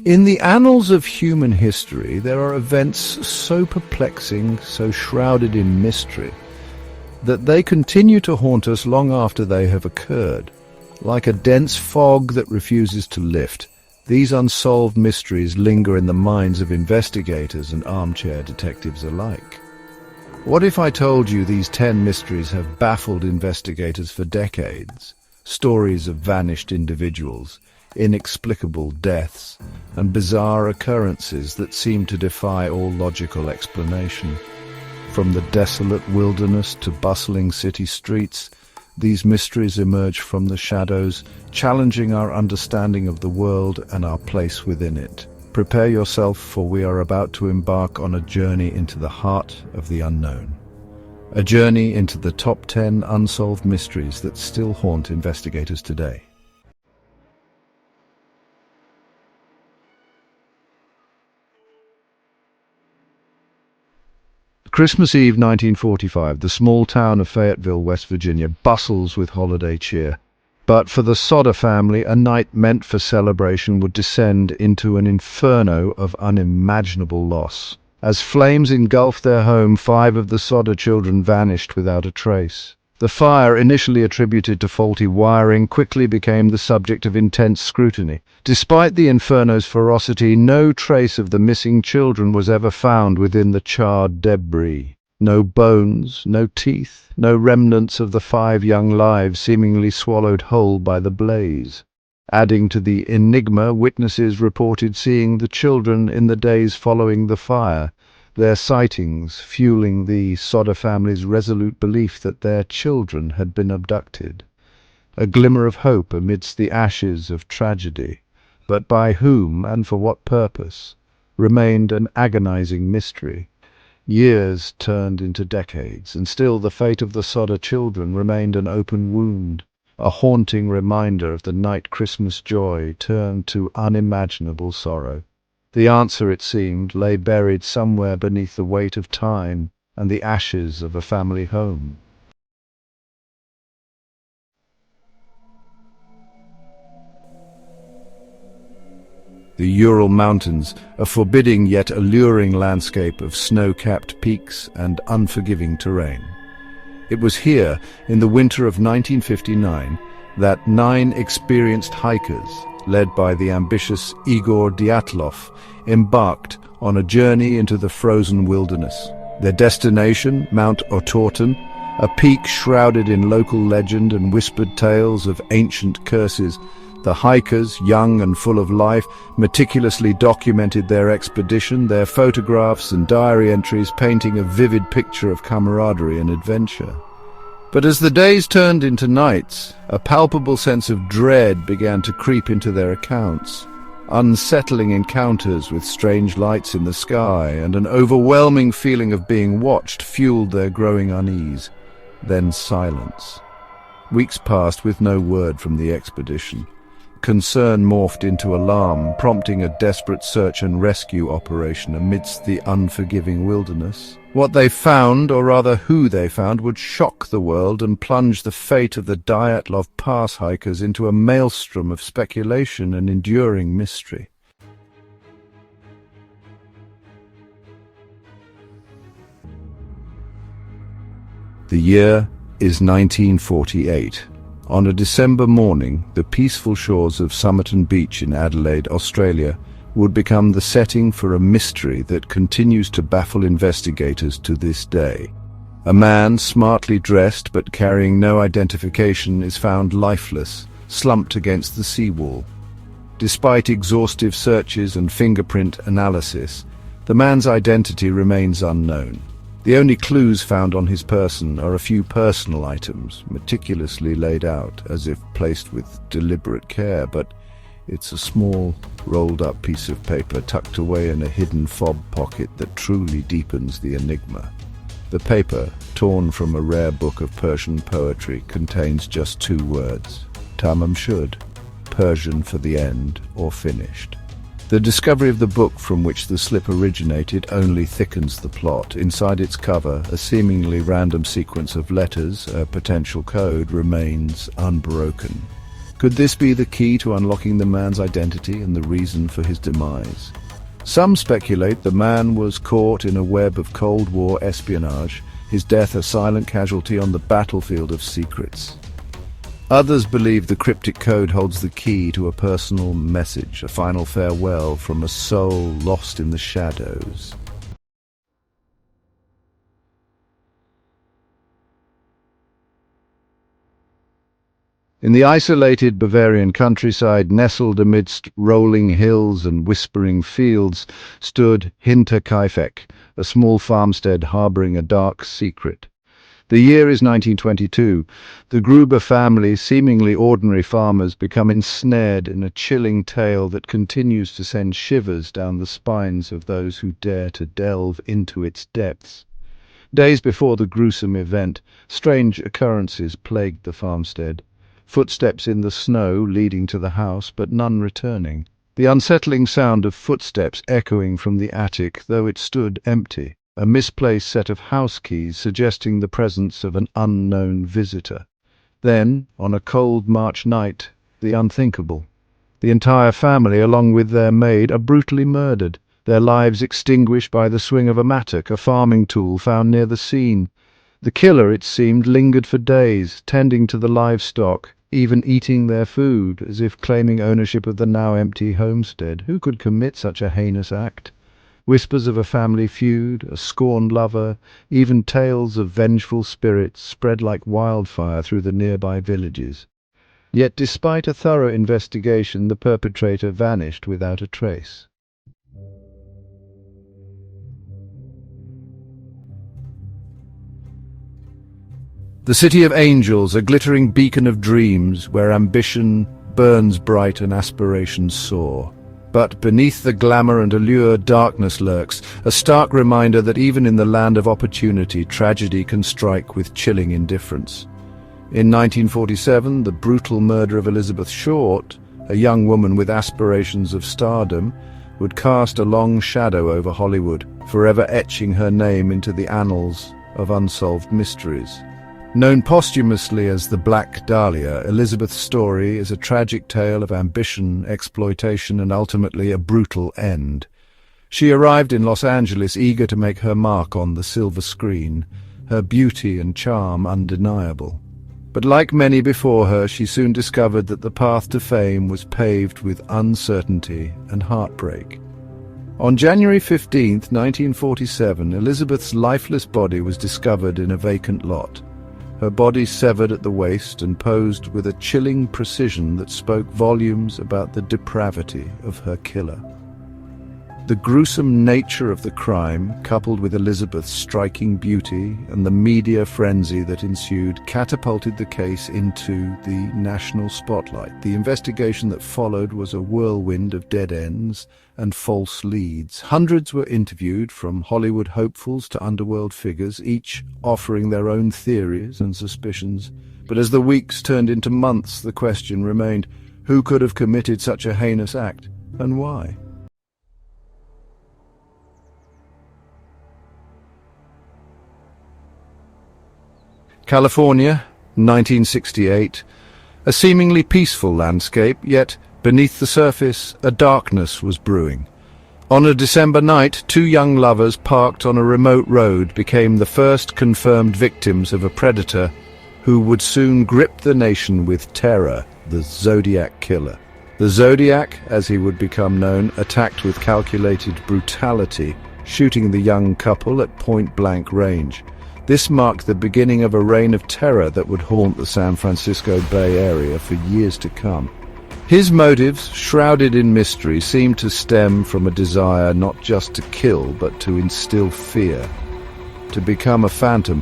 In the annals of human history, there are events so perplexing, so shrouded in mystery, that they continue to haunt us long after they have occurred. Like a dense fog that refuses to lift, these unsolved mysteries linger in the minds of investigators and armchair detectives alike. What if I told you these 10 mysteries have baffled investigators for decades? Stories of vanished individuals, inexplicable deaths, and bizarre occurrences that seem to defy all logical explanation. From the desolate wilderness to bustling city streets, these mysteries emerge from the shadows, challenging our understanding of the world and our place within it. Prepare yourself, for we are about to embark on a journey into the heart of the unknown. A journey into the top 10 unsolved mysteries that still haunt investigators today. Christmas Eve 1945, the small town of Fayetteville, West Virginia, bustles with holiday cheer. But for the Sodder family, a night meant for celebration would descend into an inferno of unimaginable loss. As flames engulfed their home, 5 of the Sodder children vanished without a trace. The fire, initially attributed to faulty wiring, quickly became the subject of intense scrutiny. Despite the inferno's ferocity, no trace of the missing children was ever found within the charred debris. No bones, no teeth, no remnants of the 5 young lives seemingly swallowed whole by the blaze. Adding to the enigma, witnesses reported seeing the children in the days following the fire, their sightings fueling the Sodder family's resolute belief that their children had been abducted. A glimmer of hope amidst the ashes of tragedy, but by whom and for what purpose remained an agonizing mystery. Years turned into decades, and still the fate of the Sodder children remained an open wound, a haunting reminder of the night Christmas joy turned to unimaginable sorrow. The answer, it seemed, lay buried somewhere beneath the weight of time and the ashes of a family home. The Ural Mountains, a forbidding yet alluring landscape of snow-capped peaks and unforgiving terrain. It was here, in the winter of 1959, that 9 experienced hikers, led by the ambitious Igor Dyatlov, embarked on a journey into the frozen wilderness. Their destination, Mount Otorten, a peak shrouded in local legend and whispered tales of ancient curses. The hikers, young and full of life, meticulously documented their expedition, their photographs and diary entries painting a vivid picture of camaraderie and adventure. But as the days turned into nights, a palpable sense of dread began to creep into their accounts. Unsettling encounters with strange lights in the sky and an overwhelming feeling of being watched fueled their growing unease. Then silence. Weeks passed with no word from the expedition. Concern morphed into alarm, prompting a desperate search and rescue operation amidst the unforgiving wilderness. What they found, or rather who they found, would shock the world and plunge the fate of the Dyatlov Pass hikers into a maelstrom of speculation and enduring mystery. The year is 1948. On a December morning, the peaceful shores of Somerton Beach in Adelaide, Australia, would become the setting for a mystery that continues to baffle investigators to this day. A man, smartly dressed but carrying no identification, is found lifeless, slumped against the seawall. Despite exhaustive searches and fingerprint analysis, the man's identity remains unknown. The only clues found on his person are a few personal items, meticulously laid out, as if placed with deliberate care, but it's a small, rolled-up piece of paper tucked away in a hidden fob pocket that truly deepens the enigma. The paper, torn from a rare book of Persian poetry, contains just 2 words: Tamam Shud, Persian for the end or finished. The discovery of the book from which the slip originated only thickens the plot. Inside its cover, a seemingly random sequence of letters, a potential code, remains unbroken. Could this be the key to unlocking the man's identity and the reason for his demise? Some speculate the man was caught in a web of Cold War espionage, his death a silent casualty on the battlefield of secrets. Others believe the cryptic code holds the key to a personal message, a final farewell from a soul lost in the shadows. In the isolated Bavarian countryside, nestled amidst rolling hills and whispering fields, stood Hinterkaifeck, a small farmstead harboring a dark secret. The year is 1922. The Gruber family, seemingly ordinary farmers, become ensnared in a chilling tale that continues to send shivers down the spines of those who dare to delve into its depths. Days before the gruesome event, strange occurrences plagued the farmstead. Footsteps in the snow leading to the house, but none returning. The unsettling sound of footsteps echoing from the attic, though it stood empty. A misplaced set of house keys suggesting the presence of an unknown visitor. Then, on a cold March night, the unthinkable. The entire family, along with their maid, are brutally murdered, their lives extinguished by the swing of a mattock, a farming tool found near the scene. The killer, it seemed, lingered for days, tending to the livestock, even eating their food, as if claiming ownership of the now empty homestead. Who could commit such a heinous act? Whispers of a family feud, a scorned lover, even tales of vengeful spirits spread like wildfire through the nearby villages. Yet despite a thorough investigation, the perpetrator vanished without a trace. The City of Angels, a glittering beacon of dreams, where ambition burns bright and aspirations soar. But beneath the glamour and allure, darkness lurks, a stark reminder that even in the land of opportunity, tragedy can strike with chilling indifference. In 1947, the brutal murder of Elizabeth Short, a young woman with aspirations of stardom, would cast a long shadow over Hollywood, forever etching her name into the annals of unsolved mysteries. Known posthumously as the Black Dahlia, Elizabeth's story is a tragic tale of ambition, exploitation, and ultimately a brutal end. She arrived in Los Angeles eager to make her mark on the silver screen, her beauty and charm undeniable. But like many before her, she soon discovered that the path to fame was paved with uncertainty and heartbreak. On January 15, 1947, Elizabeth's lifeless body was discovered in a vacant lot. Her body severed at the waist and posed with a chilling precision that spoke volumes about the depravity of her killer. The gruesome nature of the crime, coupled with Elizabeth's striking beauty and the media frenzy that ensued, catapulted the case into the national spotlight. The investigation that followed was a whirlwind of dead ends and false leads. Hundreds were interviewed, from Hollywood hopefuls to underworld figures, each offering their own theories and suspicions. But as the weeks turned into months, the question remained, who could have committed such a heinous act, and why? California, 1968. A seemingly peaceful landscape, yet beneath the surface a darkness was brewing. On a December night, two young lovers parked on a remote road became the first confirmed victims of a predator who would soon grip the nation with terror, the Zodiac Killer. The Zodiac, as he would become known, attacked with calculated brutality, shooting the young couple at point-blank range. This marked the beginning of a reign of terror that would haunt the San Francisco Bay Area for years to come. His motives, shrouded in mystery, seemed to stem from a desire not just to kill, but to instill fear, to become a phantom,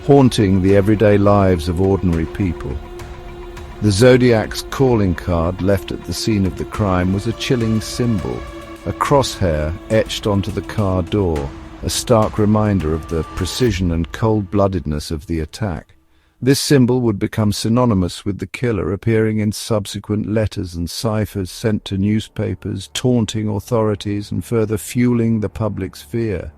haunting the everyday lives of ordinary people. The Zodiac's calling card left at the scene of the crime was a chilling symbol, a crosshair etched onto the car door, a stark reminder of the precision and cold-bloodedness of the attack. This symbol would become synonymous with the killer, appearing in subsequent letters and ciphers sent to newspapers, taunting authorities and further fueling the public's fear.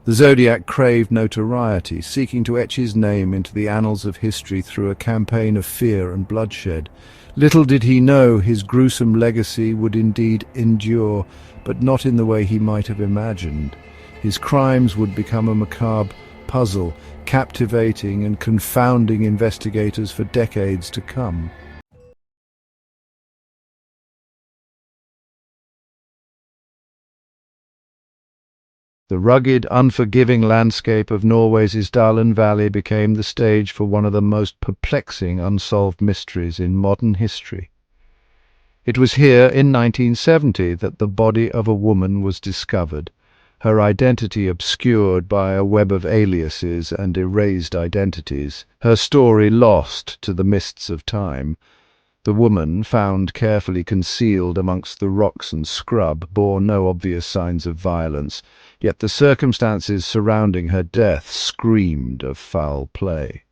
The Zodiac craved notoriety, seeking to etch his name into the annals of history through a campaign of fear and bloodshed. Little did he know his gruesome legacy would indeed endure, but not in the way he might have imagined. His crimes would become a macabre puzzle, captivating and confounding investigators for decades to come. The rugged, unforgiving landscape of Norway's Isdalen Valley became the stage for one of the most perplexing unsolved mysteries in modern history. It was here in 1970 that the body of a woman was discovered, her identity obscured by a web of aliases and erased identities, her story lost to the mists of time. The woman, found carefully concealed amongst the rocks and scrub, bore no obvious signs of violence, yet the circumstances surrounding her death screamed of foul play.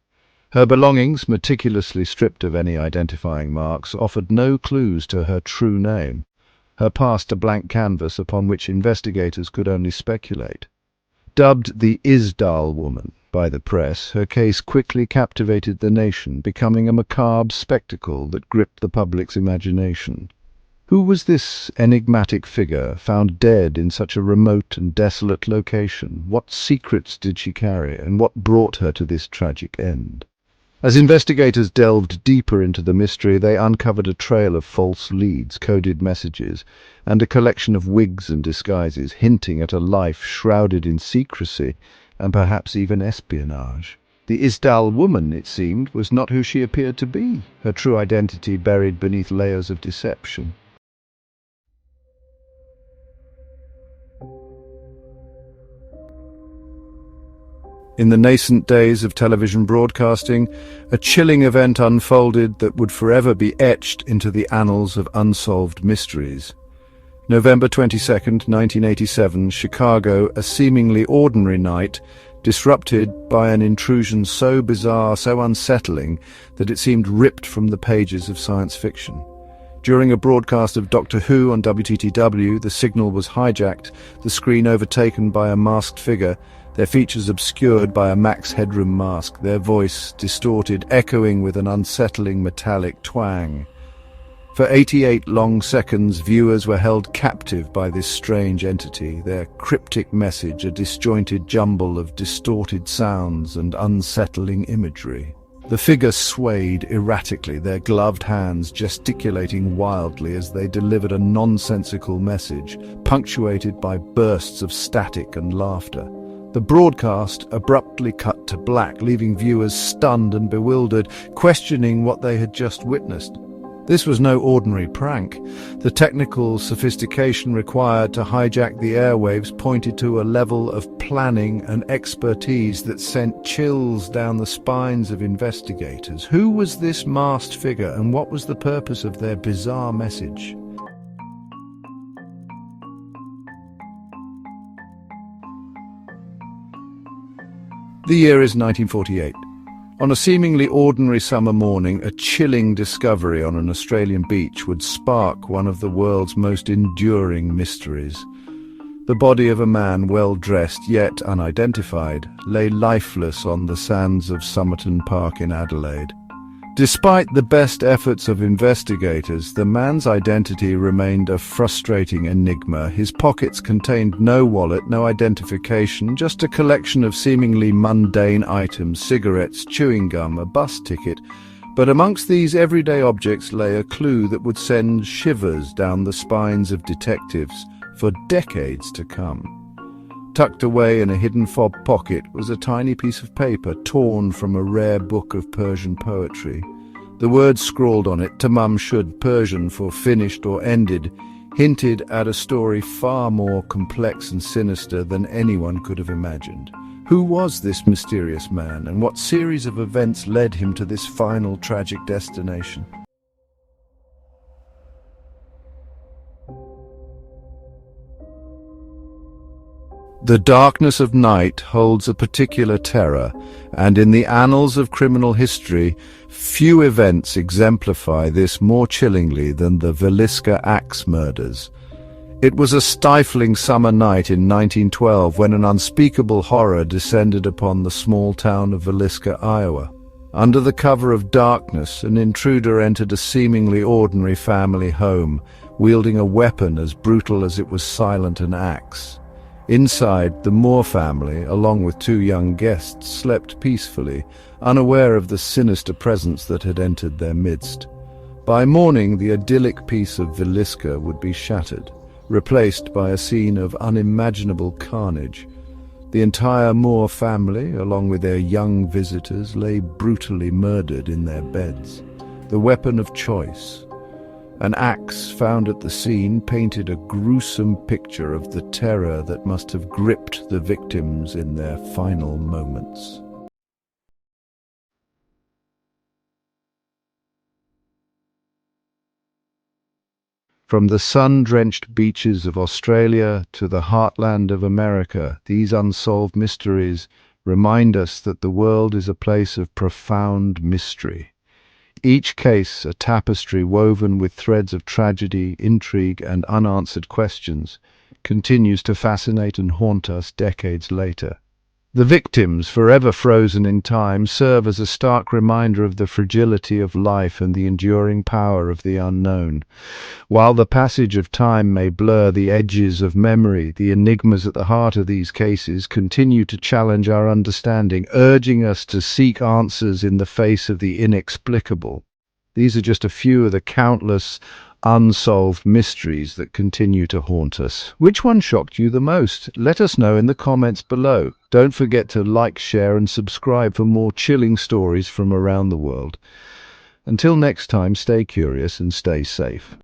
Her belongings, meticulously stripped of any identifying marks, offered no clues to her true name, her past a blank canvas upon which investigators could only speculate. Dubbed the Isdal woman by the press, her case quickly captivated the nation, becoming a macabre spectacle that gripped the public's imagination. Who was this enigmatic figure, found dead in such a remote and desolate location? What secrets did she carry, and what brought her to this tragic end? As investigators delved deeper into the mystery, they uncovered a trail of false leads, coded messages, and a collection of wigs and disguises, hinting at a life shrouded in secrecy and perhaps even espionage. The Isdal woman, it seemed, was not who she appeared to be, her true identity buried beneath layers of deception. In the nascent days of television broadcasting, a chilling event unfolded that would forever be etched into the annals of unsolved mysteries. November 22nd, 1987, Chicago, a seemingly ordinary night, disrupted by an intrusion so bizarre, so unsettling, that it seemed ripped from the pages of science fiction. During a broadcast of Doctor Who on WTTW, the signal was hijacked, the screen overtaken by a masked figure, their features obscured by a Max Headroom mask, their voice distorted, echoing with an unsettling metallic twang. For 88 long seconds, viewers were held captive by this strange entity, their cryptic message a disjointed jumble of distorted sounds and unsettling imagery. The figure swayed erratically, their gloved hands gesticulating wildly as they delivered a nonsensical message, punctuated by bursts of static and laughter. The broadcast abruptly cut to black, leaving viewers stunned and bewildered, questioning what they had just witnessed. This was no ordinary prank. The technical sophistication required to hijack the airwaves pointed to a level of planning and expertise that sent chills down the spines of investigators. Who was this masked figure, and what was the purpose of their bizarre message? The year is 1948. On a seemingly ordinary summer morning, a chilling discovery on an Australian beach would spark one of the world's most enduring mysteries. The body of a man, well dressed yet unidentified, lay lifeless on the sands of Somerton Park in Adelaide. Despite the best efforts of investigators, the man's identity remained a frustrating enigma. His pockets contained no wallet, no identification, just a collection of seemingly mundane items, cigarettes, chewing gum, a bus ticket. But amongst these everyday objects lay a clue that would send shivers down the spines of detectives for decades to come. Tucked away in a hidden fob pocket was a tiny piece of paper torn from a rare book of Persian poetry. The words scrawled on it, Tamam Shud, Persian for finished or ended, hinted at a story far more complex and sinister than anyone could have imagined. Who was this mysterious man, and what series of events led him to this final tragic destination? The darkness of night holds a particular terror, and in the annals of criminal history, few events exemplify this more chillingly than the Villisca Axe murders. It was a stifling summer night in 1912 when an unspeakable horror descended upon the small town of Villisca, Iowa. Under the cover of darkness, an intruder entered a seemingly ordinary family home, wielding a weapon as brutal as it was silent, an axe. Inside, the Moore family, along with two young guests, slept peacefully, unaware of the sinister presence that had entered their midst. By morning, the idyllic peace of Villisca would be shattered, replaced by a scene of unimaginable carnage. The entire Moore family, along with their young visitors, lay brutally murdered in their beds. The weapon of choice, an axe found at the scene, painted a gruesome picture of the terror that must have gripped the victims in their final moments. From the sun-drenched beaches of Australia to the heartland of America, these unsolved mysteries remind us that the world is a place of profound mystery. Each case a tapestry woven with threads of tragedy, intrigue, and unanswered questions, continues to fascinate and haunt us decades later. The victims, forever frozen in time, serve as a stark reminder of the fragility of life and the enduring power of the unknown. While the passage of time may blur the edges of memory, the enigmas at the heart of these cases continue to challenge our understanding, urging us to seek answers in the face of the inexplicable. These are just a few of the countless unsolved mysteries that continue to haunt us. Which one shocked you the most? Let us know in the comments below. Don't forget to like, share, and subscribe for more chilling stories from around the world. Until next time, stay curious and stay safe.